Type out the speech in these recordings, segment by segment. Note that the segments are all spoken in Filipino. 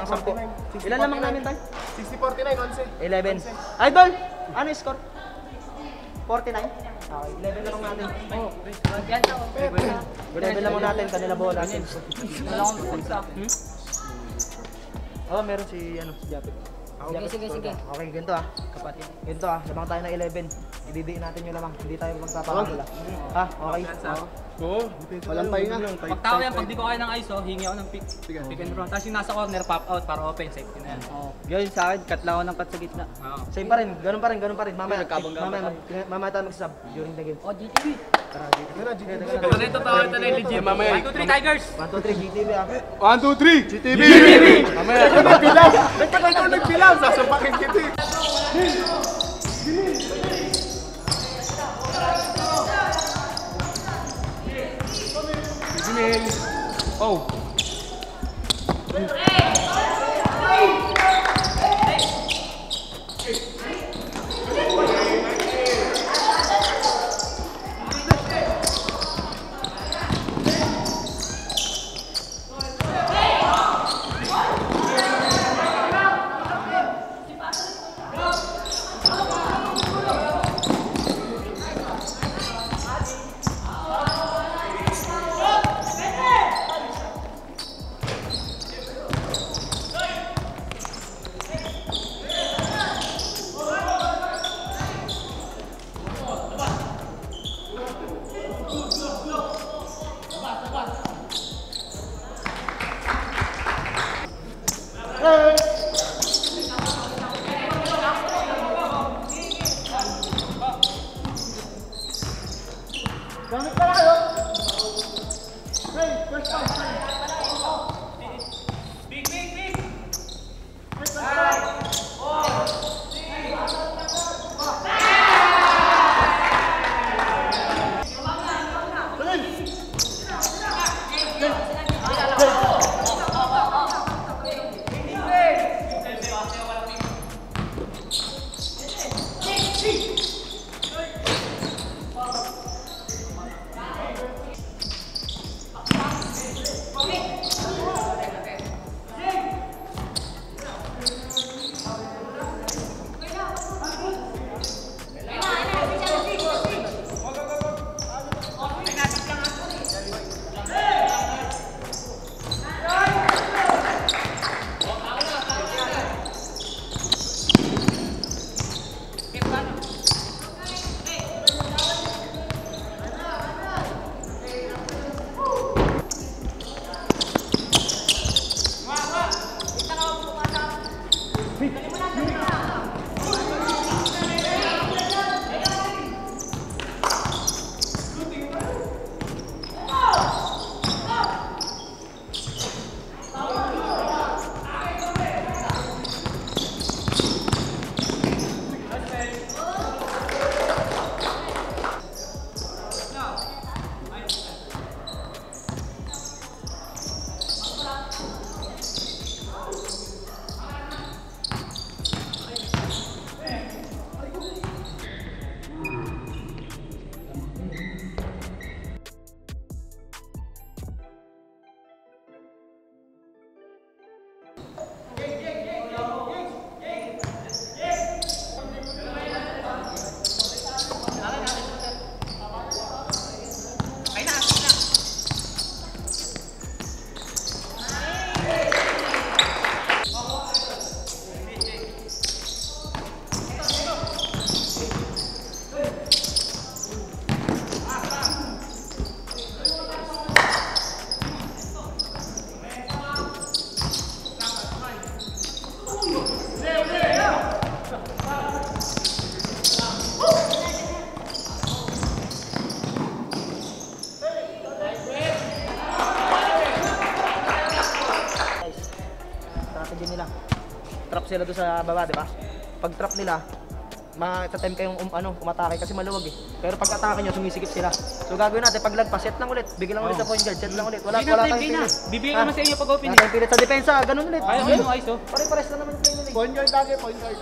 Ilan lamang namin tayo? 60-49, 11. Idol! Ano yung score? 49? Okay, 11 lang natin. Oh, level lang mo natin, kanila bola. Wala akong pulsa. Oh, meron si Japet. Sige. Okay, ganito kapatid. Ganito lamang tayo na 11. Ididiin natin yung lamang, hindi tayo magpapakamala. Okay. Oo, walang pahinga. Pag tao yan, pag di ko kaya ng ISO, hingi ako ng pick and roll. Tapos yung nasa corner, pop out para open safety na yan. Yun sa akin, cut lang ako ng cut sa gitna. Same pa rin, ganun pa rin. Mamaya tayo mag-sub during the game. GTV. Tara, Ito na yung totoo, ito na yung legit. 1, 2, 3 Tigers! 1, 2, 3, GTV 1, 2, 3! GTV! Mamaya, ikaw nagbilang! Sasapakin kita eh! Oh! Gamit pa kayo! Hey, first time! Big! First time! Trap sila doon sa baba, di ba? Pag trap nila, ma-time kayong umatake kasi maluwag eh. Pero pag atake nyo, sumisikip sila. So gagawin natin, pag lagpas, set lang ulit. Bigyan lang ulit sa point guard, set lang ulit. Wala tayong pilit. Bibigyan naman sa inyo pag open. Wala tayong pilit sa depensa, ganun ulit. Ayun, ISO. Pare-pares na naman yung play nila. Point guard lagi, point guard.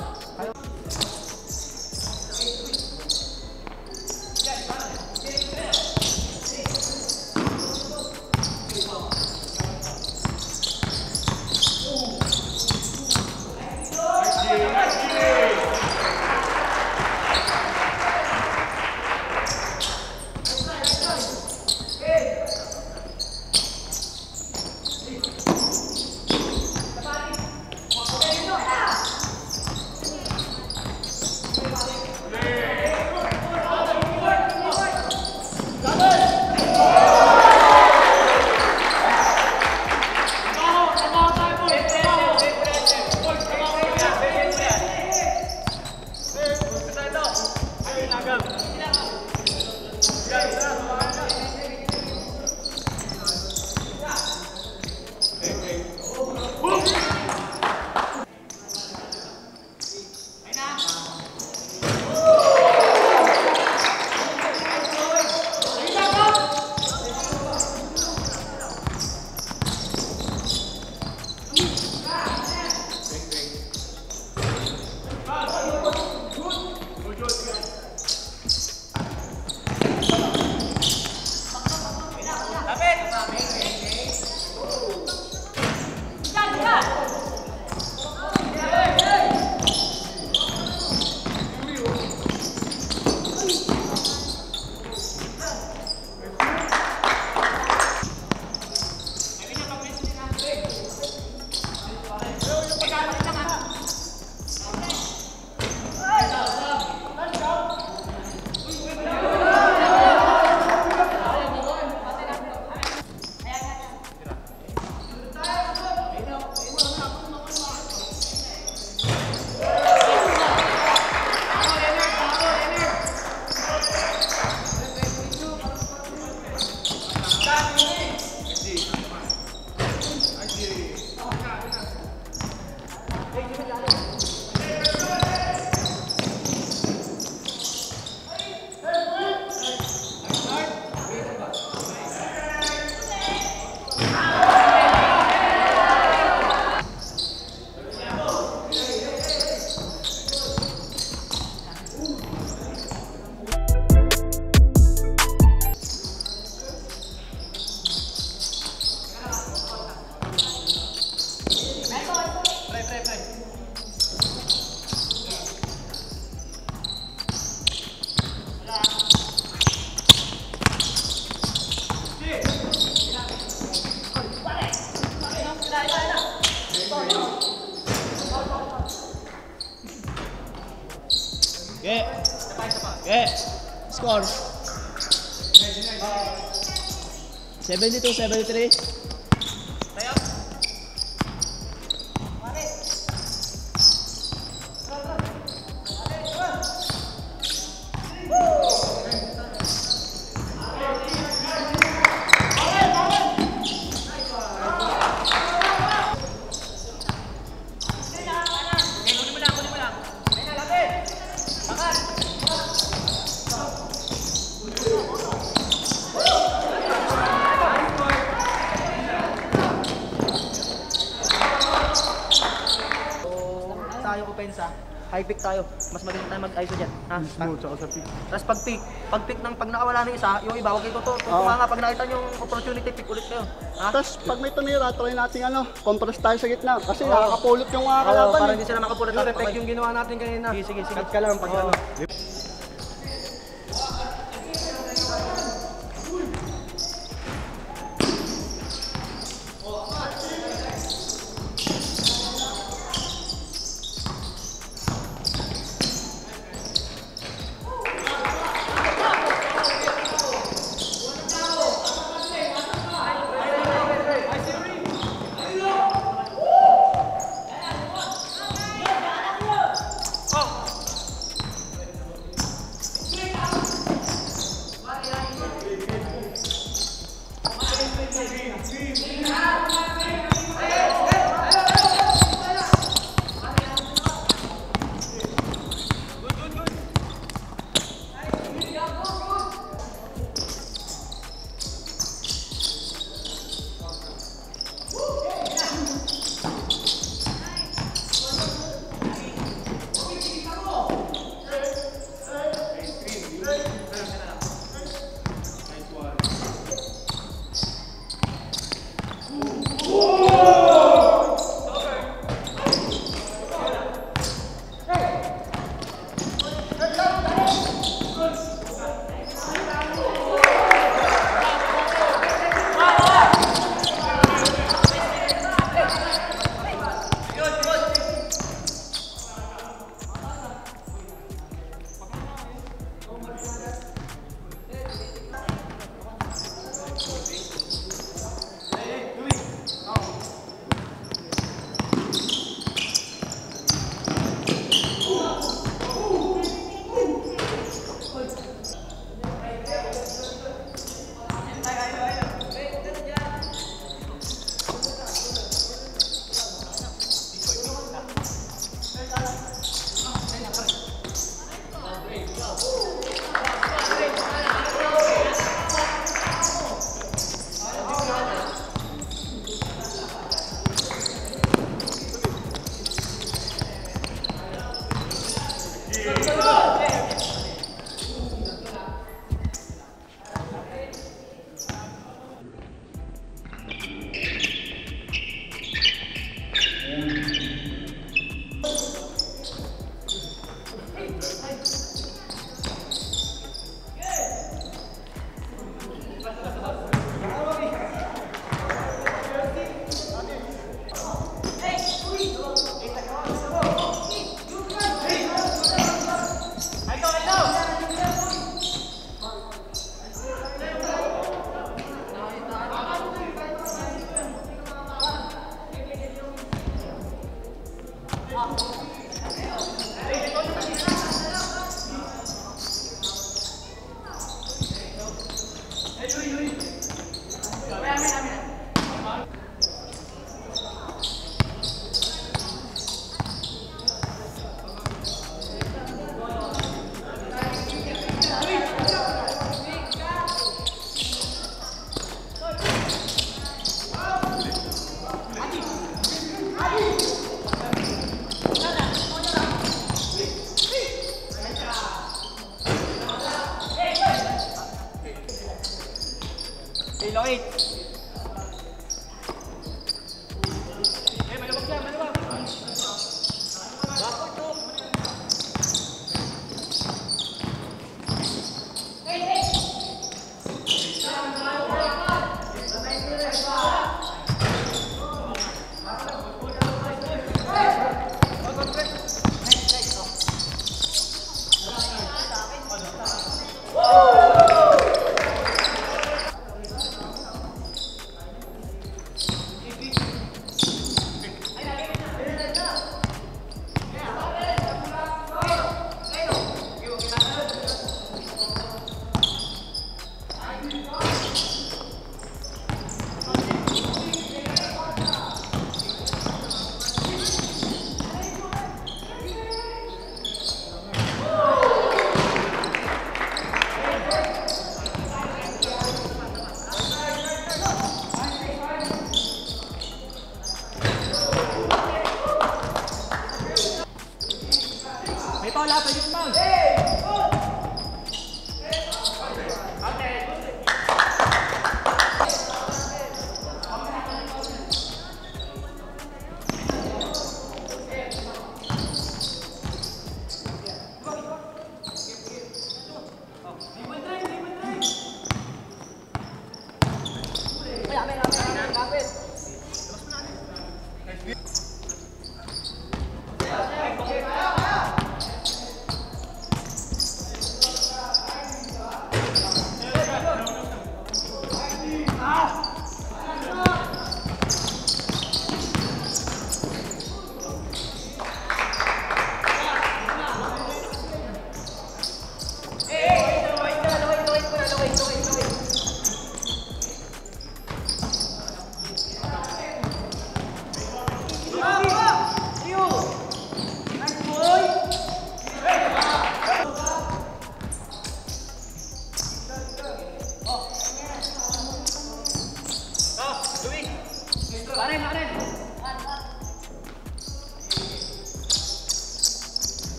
Okay. Score. 72-73. Tayo opensa, high pick tayo. Mas magaling tayo mag-ISO dyan. Ha? Smooth ako sa pick. Tapos pag-pick pag nakawala ng isa, yung iba, huwag kayo tutunga nga. Pag nakita nyo yung opportunity, pick ulit kayo. Ha? Tapos pag may tumira, try natin compress tayo sa gitna. Kasi Oo. nakakapulot yung mga Oo, kalaban. para hindi sila makapulot. Yung effect yung ginawa natin kanina. Sige. Cut ka lang pag ano.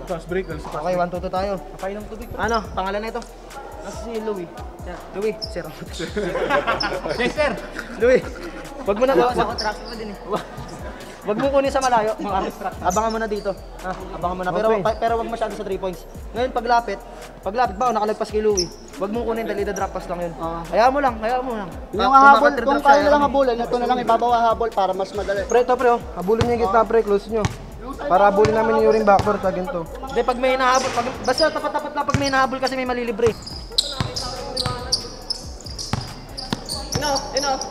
Fast break. Okay, 1-2 tayo. Napainom tubig. Ano, pangalan na ito? Nasa si Louie. Louie, sir. Yes, sir. Louie, wag mo na sa contract mo din eh. Wag mo kunin sa malayo. Abangan mo na dito. Abangan mo na. Pero wag masyado sa 3 points. Ngayon paglapit ba nakalagpas kay Louie. Wag mo kunin dali drop pass lang 'yun. Hayaan mo lang. Yung habol, kung kaya na lang habulin, ito na lang ibabaw ang habol para mas madali. Pre, habulin niyo yung gitna, pre, close nyo. Para habulin namin yung ring backdoor sa ginto. Hindi, pag may hinahabol, basta tapat-tapat lang pag may hinahabol kasi may malilibre. Enough.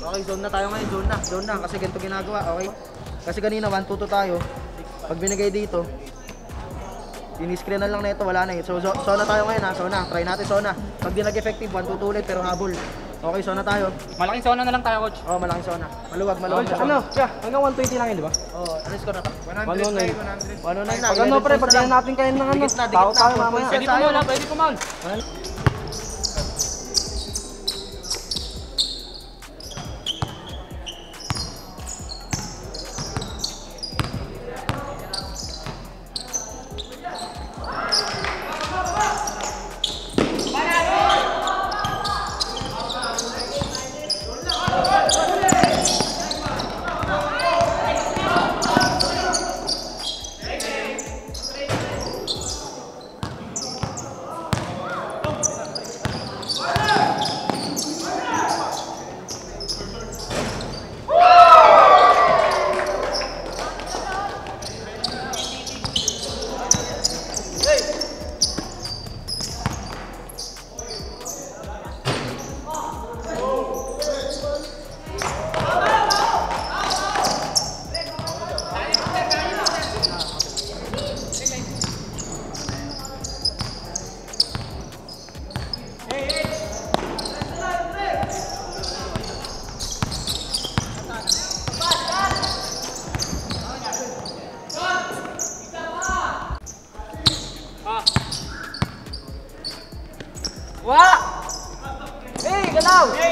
Okay, zone na tayo ngayon, zone na kasi ganito ginagawa, okay? Kasi kanina 1-2 tayo. Pag binigay dito, ini-screen na lang na ito, wala na eh. So zona tayo ngayon ha, zona. Try natin zona. Pag di nag-effective, 1-2 ulit pero habol. Okay, zona tayo. Malaking zona na lang tayo, coach. Oh, malaking zona. Maluwag na zona. Ano? Yeah, hanggang 120 lang yun, di ba? Oh, alis ko na ta. 100. 109 na. Pag ano, pre, pag ganyan natin kayo ng ano, tao tayo mamaya. Pwede pumaul, ha? Pwede pumaul. Galaw!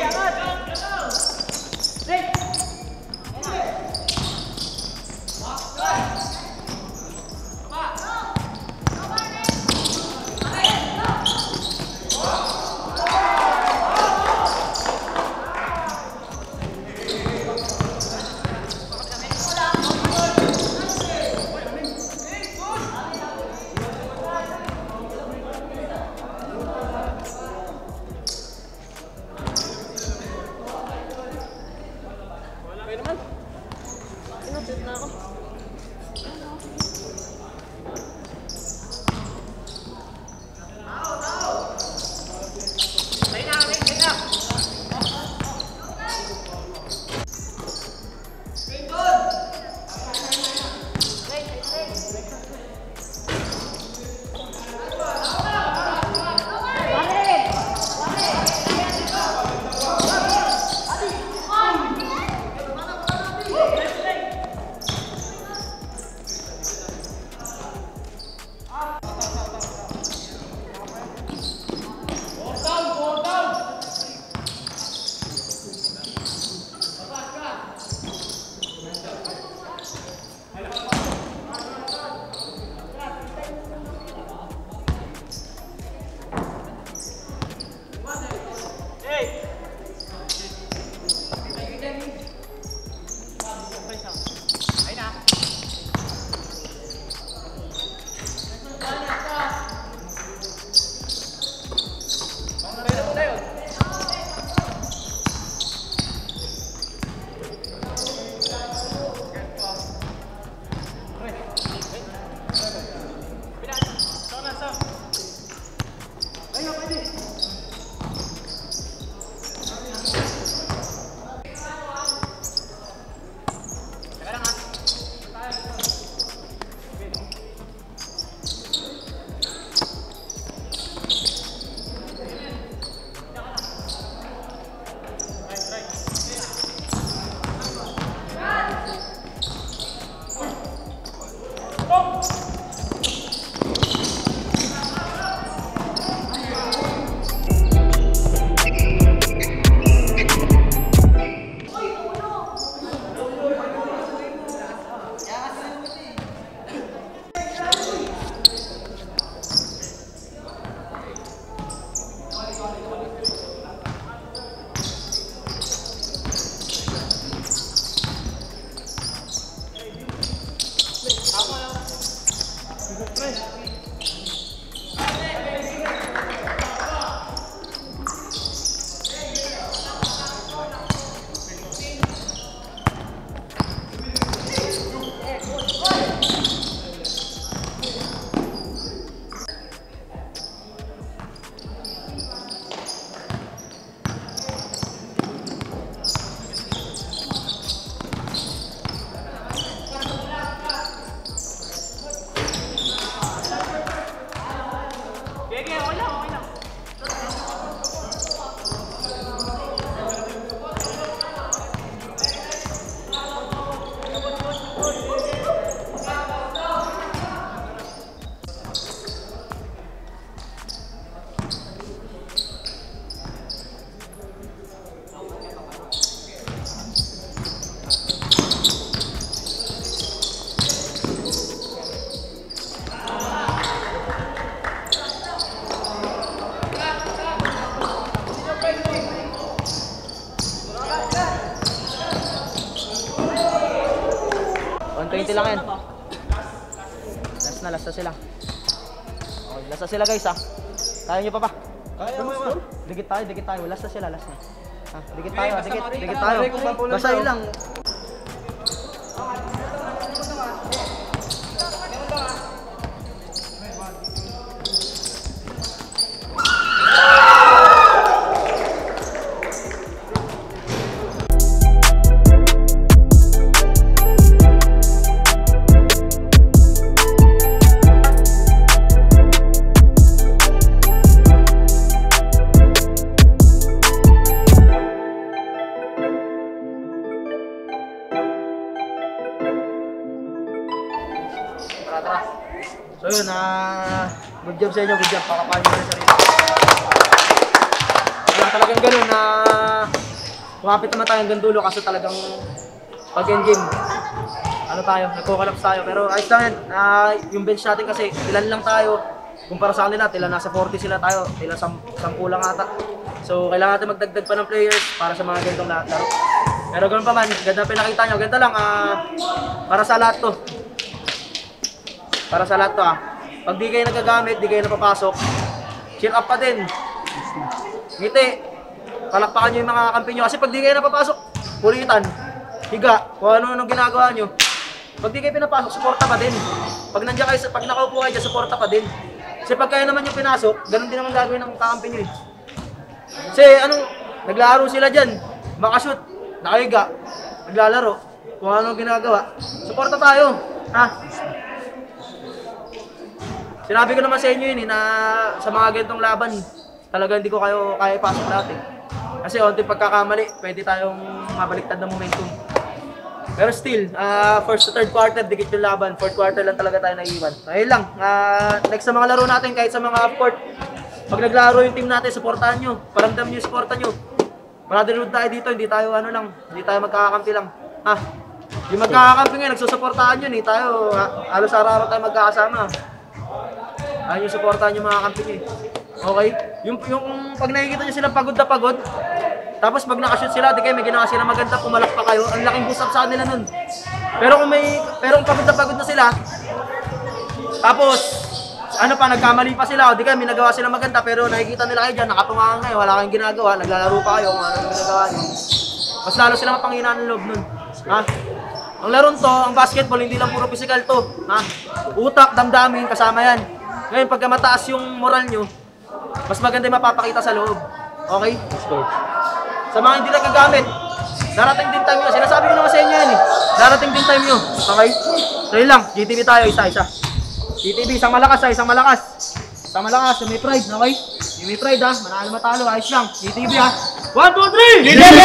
lang yan. Last na sila. Okay, last na sila guys ha. Kaya nyo pa ba? Kaya mo naman. Dikit tayo. Last na sila, last na. Ha, dikit tayo. Basta yun lang. Tara. So yun, good job sa inyo, good job. Pakapalin mo rin sarili. Wala talagang ganun na kumapit naman tayo hanggang dulo kasi talagang pag end game, ano tayo, nagko-collapse tayo. Pero ayos lang yan. Yung bench natin kasi, ilan lang tayo. Kumpara sa kanila, tila nasa 40 sila tayo. Tila 10 lang ata. So, kailangan natin magdagdag pa ng players para sa mga ganitong laro. Pero ganoon pa man, ganda pinakita nyo. Ganda lang, para sa lahat to. Para sa lahat to Pag di kayo nagagamit, di kayo napapasok, cheer up pa din. Ngiti, palakpakan nyo yung mga kampi nyo. Kasi pag di kayo napapasok, kulitan, higa, kung ano-ano ginagawa nyo. Pag di kayo pinapasok, suporta pa din. Pag nandiyan kayo, pag nakaupo kayo dyan, suporta pa din. Kasi pag kayo naman yung pinasok, ganun din naman gagawin ng kakampi nyo Kasi naglaro sila dyan, makashoot, nakahiga, naglalaro, kung ano ginagawa. Suporta tayo, Sinabi ko naman sa inyo yun na sa mga ganitong laban, talaga hindi ko kayo kaya ipasok natin. Kasi onting pagkakamali, pwede tayong mabaliktad ng momentum. Pero still, first to third quarter, dikit yung laban. Fourth quarter lang talaga tayo naiiwan. Ayun lang, next sa mga laro natin, kahit sa mga half-court, pag naglaro yung team natin, supportahan nyo. Paramdam nyo yung supporta nyo. Brotherhood tayo dito, hindi tayo hindi tayo magkakakampi lang. Yung magkakakampi ngayon, nagsusuportahan yun tayo, halos araw-araw tayo magkakasama. Ayun yung supportahan yung mga kampi nyo Okay? Yung pag nakikita nyo silang pagod na pagod, tapos pag nakashoot sila, di kayo may ginawa sila maganda, pumalak pa kayo, ang laking boost up sa kanila nun. Pero kung pagod na sila, tapos, nagkamali pa sila, di kayo may nagawa sila maganda, pero nakikita nila kayo dyan, nakatungangan kayo, wala kayong ginagawa, naglalaro pa kayo, kung ano yung ginagawa nyo. Mas lalo sila mapanghinaan ng loob nun. Ang laron to, ang basketball, hindi lang puro physical to. Utak, damdamin, kasama yan. Ngayon, pagka mataas yung moral nyo, mas maganda yung mapapakita sa loob. Okay? Sa mga hindi nagagamit, darating din time nyo. Sinasabi ko naman sa inyo yan Darating din time nyo. Okay? So yun lang, GTV tayo, isa-isa. GTV, isang malakas isang malakas. Isang malakas, yung may pride, okay? Yung may pride manalo matalo, ayos lang. GTV 1, 2, 3! GTV!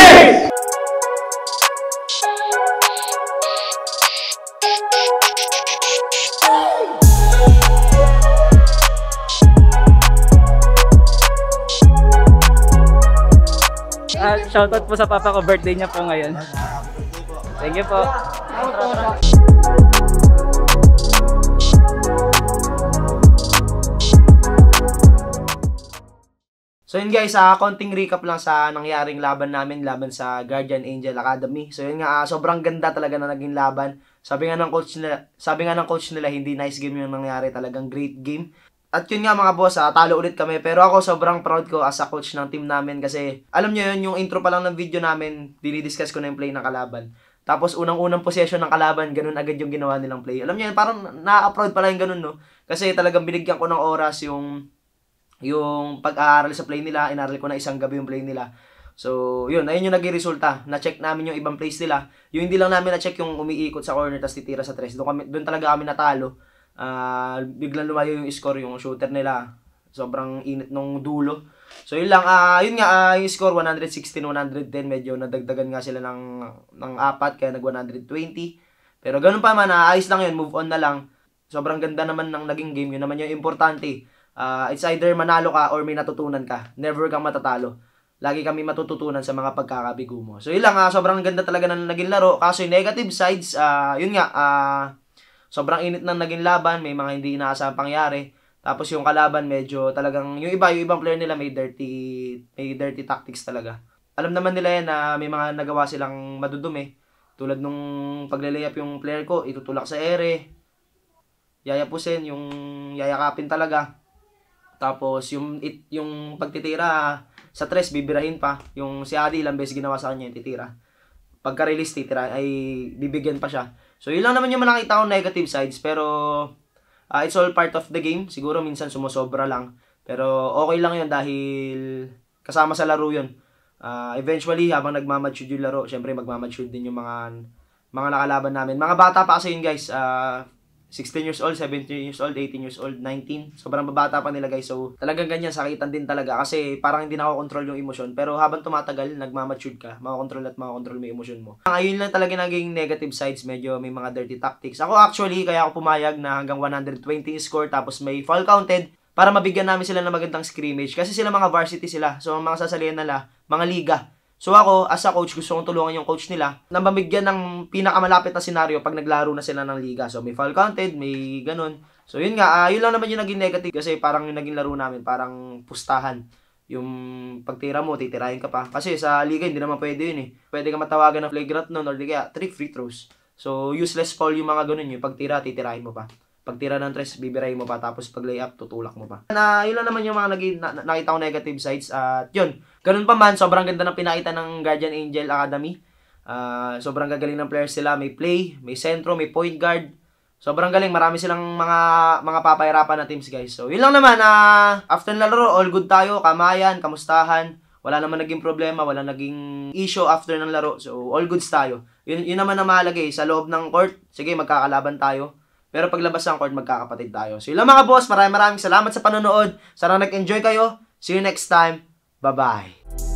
Shoutout po sa papa ko, birthday niya po ngayon. Thank you po. So yun guys, konting recap lang sa nangyaring laban namin, laban sa Guardian Angel Academy. So yun nga, sobrang ganda talaga na naging laban. Sabi nga ng coach nila, hindi nice game yung nangyari, talagang great game. At yun nga mga boss, talo ulit kami. Pero ako sobrang proud ko as a coach ng team namin kasi alam nyo yun, yung intro pa lang ng video namin, dinidiscuss ko na yung play ng kalaban. Tapos unang-unang possession ng kalaban, ganun agad yung ginawa nilang play. Alam nyo yun, parang na-upload pala yung ganun, no? Kasi talagang binigyan ko ng oras yung pag-aaral sa play nila, inaral ko na isang gabi yung play nila. So, yun, ayun yung naging resulta. Na-check namin yung ibang plays nila. Yung hindi lang namin na-check yung umiikot sa corner tapos titira sa tres. Doon talaga kami natalo. Biglang lumayo yung score, yung shooter nila. Sobrang init nung dulo. So, yun lang. Yun nga, yung score 116-110. Medyo nadagdagan nga sila ng 4, kaya nag-120. Pero ganun pa man, ayos lang yun. Move on na lang. Sobrang ganda naman ng naging game. Yun naman yung importante. It's either manalo ka or may natutunan ka. Never kang matatalo. Lagi kami matututunan sa mga pagkakabigo mo. So yun lang, sobrang ganda talaga ng naging laro. Kaso yung negative sides, yun nga, sobrang init ng naging laban. May mga hindi inaasahang pangyari. Tapos yung kalaban medyo talagang, yung ibang player nila may dirty tactics talaga. Alam naman nila yan na may mga nagawa silang madudumi. Tulad nung pagle-layup yung player ko, itutulak sa ere. Yayapusin, yung yayakapin talaga. Tapos yung pagtitira sa tres, bibirahin pa. Yung si Adi, ilang beses ginawa sa kanya yung titira. Pagka-release titira, ay bibigyan pa siya. So yun lang naman yung nakita ko negative sides. Pero it's all part of the game. Siguro minsan sumusobra lang. Pero okay lang yun dahil kasama sa laro yun. Eventually, habang nagmamature yung laro, syempre magmamature din yung mga nakalaban namin. Mga bata pa kasi yun guys. 16 years old, 17 years old, 18 years old, 19. Sobrang babata pa nila guys. So talagang ganyan, sakitan din talaga. Kasi parang hindi nakakontrol yung emosyon. Pero habang tumatagal, nagmamature ka, makakontrol mo yung emosyon mo. Ayun lang talaga naging negative sides. Medyo may mga dirty tactics. Ako actually, kaya ako pumayag na hanggang 120 score. Tapos may foul counted. Para mabigyan namin sila ng magandang scrimmage. Kasi sila mga varsity sila. So ang mga sasalihan nila, mga liga. So ako, as a coach, gusto kong tulungan yung coach nila na mabigyan ng pinakamalapit na senaryo pag naglaro na sila ng liga. So may foul counted, may ganun. So yun nga, yun lang naman yung naging negative kasi parang yung naging laro namin, parang pustahan. Yung pagtira mo, titirahin ka pa. Kasi sa liga, hindi naman pwede yun eh. Pwede ka matawagan ng flagrant nun or di kaya 3 free throws. So useless foul yung mga ganun yung pagtira, titirahin mo pa. Pagtira ng 3, bibirahin mo pa. Tapos pag layup, tutulak mo pa. Yun lang naman yung mga nakita ko negative sides. At yun, ganun pa man, sobrang ganda ng pinakita ng Guardian Angel Academy. Sobrang gagaling ng players sila. May play, may sentro, may point guard. Sobrang galing. Marami silang mga papahirapan na teams, guys. So, yun lang naman. After nalaro, all good tayo. Kamayan, kamustahan. Wala naman naging problema. Wala naging issue after ng laro. So, all goods tayo. Yun naman ang mahalaga eh. Sa loob ng court, sige, magkakalaban tayo. Pero paglabas ng court, magkakapatid tayo. So, yun lang mga boss. Maraming salamat sa panonood. Sana nag-enjoy kayo. See you next time. Bye-bye.